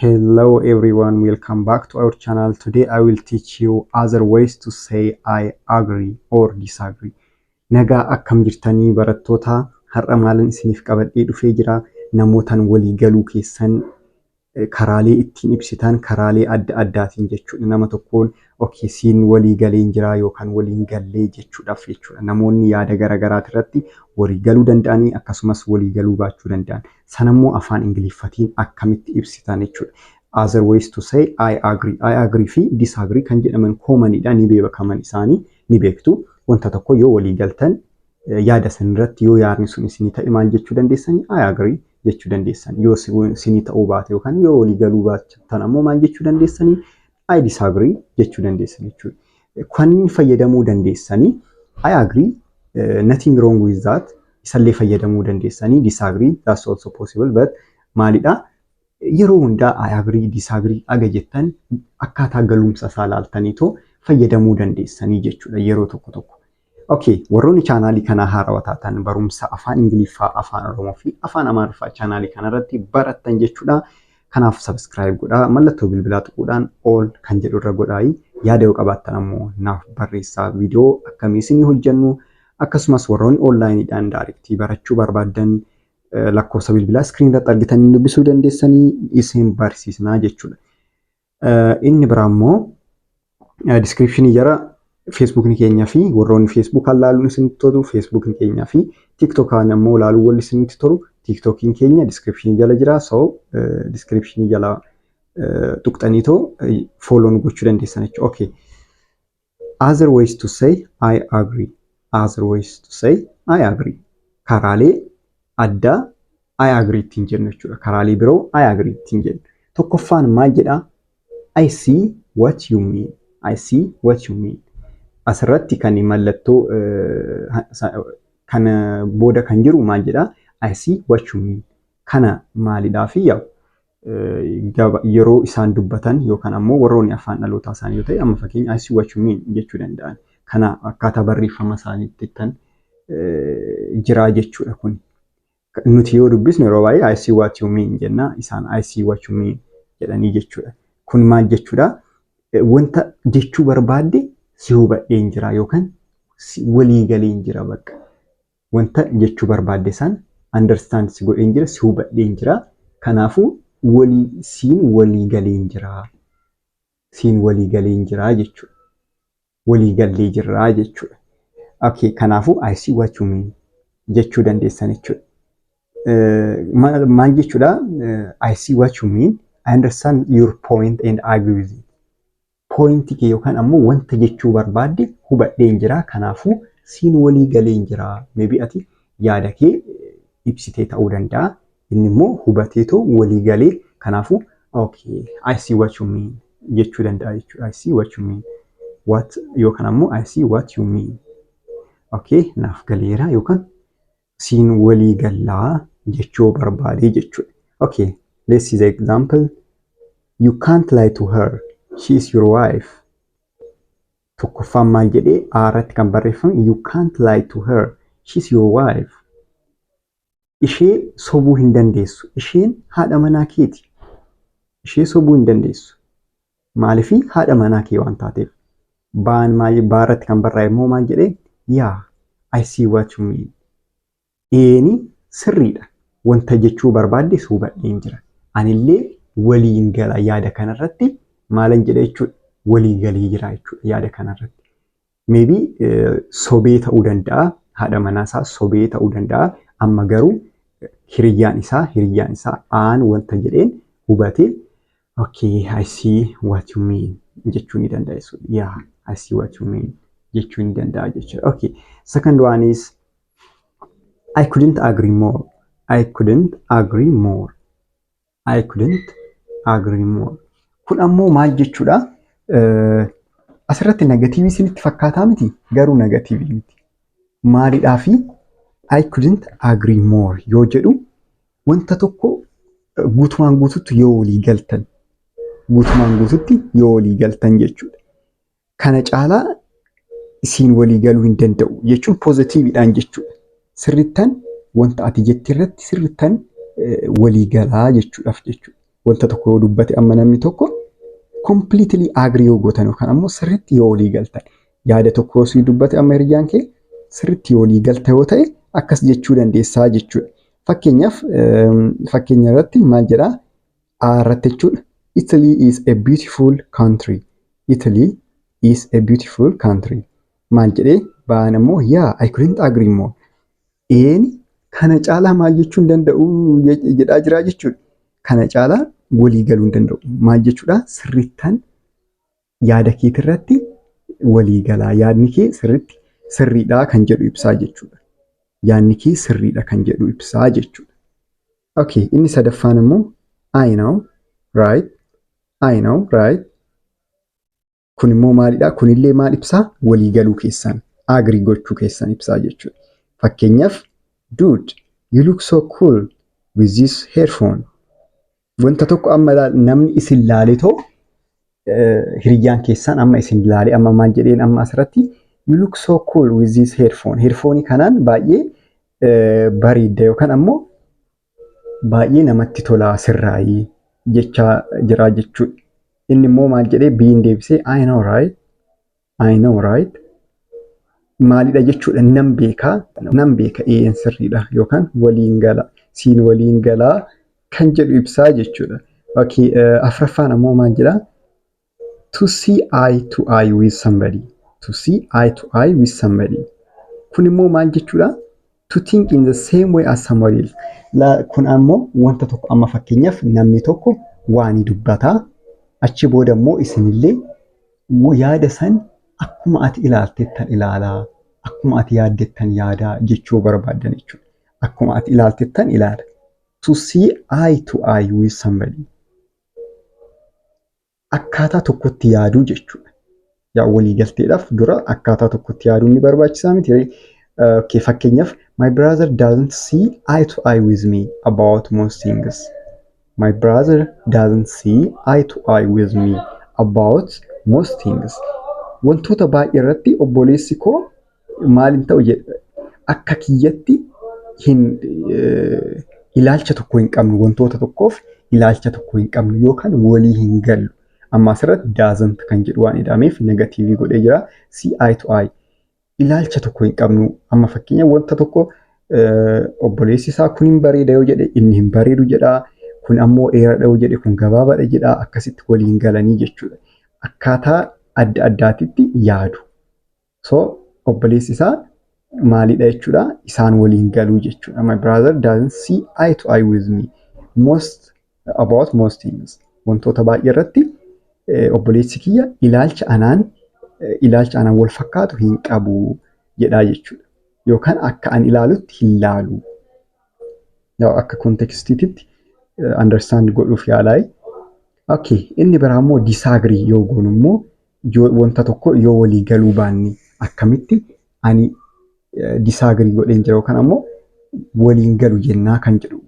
Hello everyone, welcome back to our channel. Today I will teach you other ways to say I agree or disagree. Nagaa akkam jirtanii barattoota har'a maalin isiniif qabadhee dhufee jira. Namootaan walii galuu keessan karaalee ittiin ibsitan karaalee adda addaatiin jechuudha. Nama tokkoon okay siin walii galeen jira yookaan waliin gallee jechuudhaaf jechuudha. Namoonni yaada garagaraati irratti walii galuu danda'anii akkasumas walii galuu baachuu danda'an. Sanammoo afaan Ingiliffatiin akkamitti ibsitan jechuudha. Other ways to say I agree fi disagree kan jedhaman commonidha ni beekaman isaanii ni beektu. Wanta tokko yoo walii galtan yaada san irratti yoo yaadni sun isinii ta'e maal jechuu dandeessanii I agree jechuu dandeessan. Yoo isinii ta'uu baate yookaan yoo walii galuu baattan ammoo maal jechuu dandeessanii I disagree jechuu dandeessan jechuudha. Kan fayyadamuu dandeessanii I agree nothing wrong with that isallee fayyadamuu dandeessanii disagree that's also possible but maalidha yeroo hundaa I agree disagree aga jettan akkaataa galumsa isaa laaltaniitoo fayyadamuu dandeessanii jechuudha yeroo tokko tokko. Okay, warroonni chaanaalii kana haarawaa taatan barumsa afaan Ingiliffaa, afaan Oromoo fi afaan Amaariffaa chaanaalii kanarratti barattan jechuudha. Kanaaf subscribe godhaa, mallattoo bilbilaa tuquudhaan all kan jedhu irra godhaayi. Yaada yoo qabaattan ammoo naaf barreessaa viidiyoo akkamii isinii hojjennu akkasumas warroonni onlaayiniidhaan daayirektii barachuu barbaaddan lakkoofsa bilbilaa iskiriin irratti argitanii dubbisuu dandeessanii isin barsiisnaa jechuudha. Inni biraa immoo description jara Facebook keenya fi warroonni Facebook laaluun isinitti tolu Facebook keenya fi TikTok ammoo laaluun wal isinitti tolu TikTok keenya description jala jira so description jala tuqxaniitoo follow nu gochuu dandeessan jechuudha. Okay. Other ways to say I agree. Other ways to say I agree. Karaalee adda I agree ittiin jennu jechuudha. Karaalee biroo I agree ittiin jennu. Tokkoffaan maal jedhaa? I see what you mean. I see what you mean. Asirratti kan mallattoo kana booda kan jiru maal jedhaa? I see what you mean. Kana maalidhaa fi yeroo isaan dubbatan yookaan ammoo warroonni afaan dhalootaa isaanii yoo ta'e amma fakkeenya I see what you mean jechuu danda'an. Kana akkaataa barreeffama isaaniitti tan jira jechuudha kun. Nuti yoo dubbisnu yeroo baay'ee I see what you mean jenna isaan I see what you mean jedhanii jechuudha. Kun maal jechuudha? Wanta jechuu barbaadde si hubadheen jira yookaan walii galeen jira bakka. Wanta jechuu barbaadde san understand si godheen jira si hubadheen jira. Kanaafuu siin walii galeen jira. Siin walii galeen jira jechuudha. Walii gallee jira jechuudha. Okay, kanaafuu I see what you mean jechuu dandeessan jechuudha. Maal jechuudha? I see what you mean. I understand your point and I agree with it. Point kee yookaan ammoo wanta jechuu barbaadde hubadheen jira. Kanaafuu siin walii galeen jira. Maybe ati yaada kee ibsitee ta'uu danda'a. Inni immoo hubateetoo walii galee kanaafuu okay I see what you mean jechuu danda'a jechuudha. I see what you mean. What yookaan ammoo I see what you mean. Okay, naaf galeera yookaan siin walii gallaa jechuu barbaadee jechuudha. Okay, let's see the example. You can't lie to her. She is your wife. Tokkoffaan maal jedhee irratti kan barreeffame you can't lie to her. She is your wife. Ishee sobuu hin dandeessu. Isheen haadha manaa keeti. Ishee sobuu hin dandeessu. Maaliifii haadha manaa kee waan taateef. Baarratti kan barraa'e immoo maal jedhee yeah I see what you mean. Eeni sirriidha. Wanta jechuu barbaadde si hubadheen jira. Anillee waliin gala yaada kanarratti maalan jedha jechuudha. Walii galee jira jechuudha yaada kanarratti. Maybe sobee ta'uu danda'a. Haadha manaasaa sobee ta'uu danda'a. Amma garuu hiriyyaan isaa aan wanta jedheen hubatee okay I see what you mean jechuu ni danda'a jechuudha. Yeah I see what you mean jechuu ni danda'a jechuudha. Okay, second one is I couldn't agree more. I couldn't agree more. I couldn't agree more. Kun ammoo maal jechuudha? Asirratti negatiivii isinitti fakkaataa miti garuu negatiivii miti. Maalidhaa fi I couldn't agree more yoo jedhu wanta tokko guutumaan guututti yoo walii galtan. Guutumaan guututti yoo walii galtan jechuudha. Kana caalaa isiin walii galuu hin danda'u jechuun positiiviidhaan jechuudha. Sirrittan wanta ati jetti irratti sirrittan walii galaa jechuudhaaf jechuudha. wanta tokko yoo dubbate amma namni tokko completely agree yoo gootan yookaan ammoo sirriitti yoo walii galtan yaada tokko yoo dubbate amma hiriyyaan kee sirriitti yoo walii galta yoo ta'e akkas jechuu dandeessaa jechuudha. Fakkeenyaaf fakkeenya irratti maal jedhaa irratti jechuudha. Italy is a beautiful country. Italy is a beautiful country. Maal jedhee ba'an ammoo I couldn't agree more. Kana caalaa maal jechuu hin danda'u jedhaa jira jechuudha. Kana caalaa walii galuu hin danda'u. Maal jechuudha? Sirriittan yaada keetirratti walii galaa. Yaadni kee sirriidhaa kan jedhu ibsaa jechuudha. Yaadni kee sirriidha kan jedhu ibsaa jechuudha. Okay, inni sadaffaan immoo I know, right? I know, right? Kun immoo maalidha? Kunillee maal ibsaa? Walii galuu keessan, agree gochuu keessan ibsaa jechuudha. Fakkeenyaaf dude, you look so cool with this headphone. Wanta tokko amma namni isin laale too hiriyyaan keessan amma isin laale amma maal jedheen amma asirratti you look so cool with this headphone. Headphone kanaan baay'ee bareedda yookaan ammoo baay'ee namatti tola sirraayii jechaa jira jechuudha. Inni immoo maal jedhee biin deebisee I know right? I know right? Maalidha jechuudha nan beeka sirriidha yookaan waliin gala siin waliin galaa kan jedhu ibsaa jechuudha. Okay, afraffaan ammoo maal jedhaa? To see eye to eye with somebody. To see eye to eye with somebody. Kun immoo maal jechuudha? To think in the same way as somebody else. Kun ammoo wanta tokko amma fakkeenyaaf namni tokko waan dubbataa achi booda immoo isinillee yaada san akkuma ati ilaaltettan ilaalaa, akkuma ati yaaddettan yaadaa jechuu barbaadan jechuudha. Akkuma ati ilaaltettan ilaala. To see eye to eye with somebody. Akkaataa tokkotti yaaduu jechuudha. Yaa walii galteedhaaf dura akkaataa tokkotti yaaduu ni barbaachisaa miti. Okay, fakkeenyaaf my brother doesn't see eye to eye with me about most things. My brother doesn't see eye to eye with me about most things. Wantoota baay'ee irratti obboleessi koo maaliin ta'u jedha akka kiyyatti ilaalcha tokko hin qabnu wantoota tokkoof ilaalcha tokko hin qabnu yookaan walii hin gallu. Amma asirratti doesn't kan jedhu waan hidhameef negatiivii godhee jira. See eye to eye. Ilaalcha tokko hin qabnu. Amma fakkeenya wanta tokko obboleessi isaa kun hin bareeda yoo jedhe inni hin bareedu jedha. Kun ammoo dheeradha yoo jedhe kun gabaabaadha jedha. Akkasitti waliin galanii jechuudha. Akkaataa adda addaatitti yaadu. So obboleessi isaa maalidha jechuudha? Isaan waliin galuu jechuudha. My brother doesn't see eye to eye with me about most things. Wantoota baay'ee irratti obboleessi kiyya ilaalcha anaan wal fakkaatu hin qabu jedhaa jechuudha. Yookaan akka an ilaalutti hin laalu. Akka kontekstiititti understand godhuuf yaalaa. Okay, inni biraa immoo disagree yoo goonu immoo wanta tokko yoo walii galuu baanni akkamitti ani disagree godheen jira yookaan ammoo waliin galu jennaa kan jedhu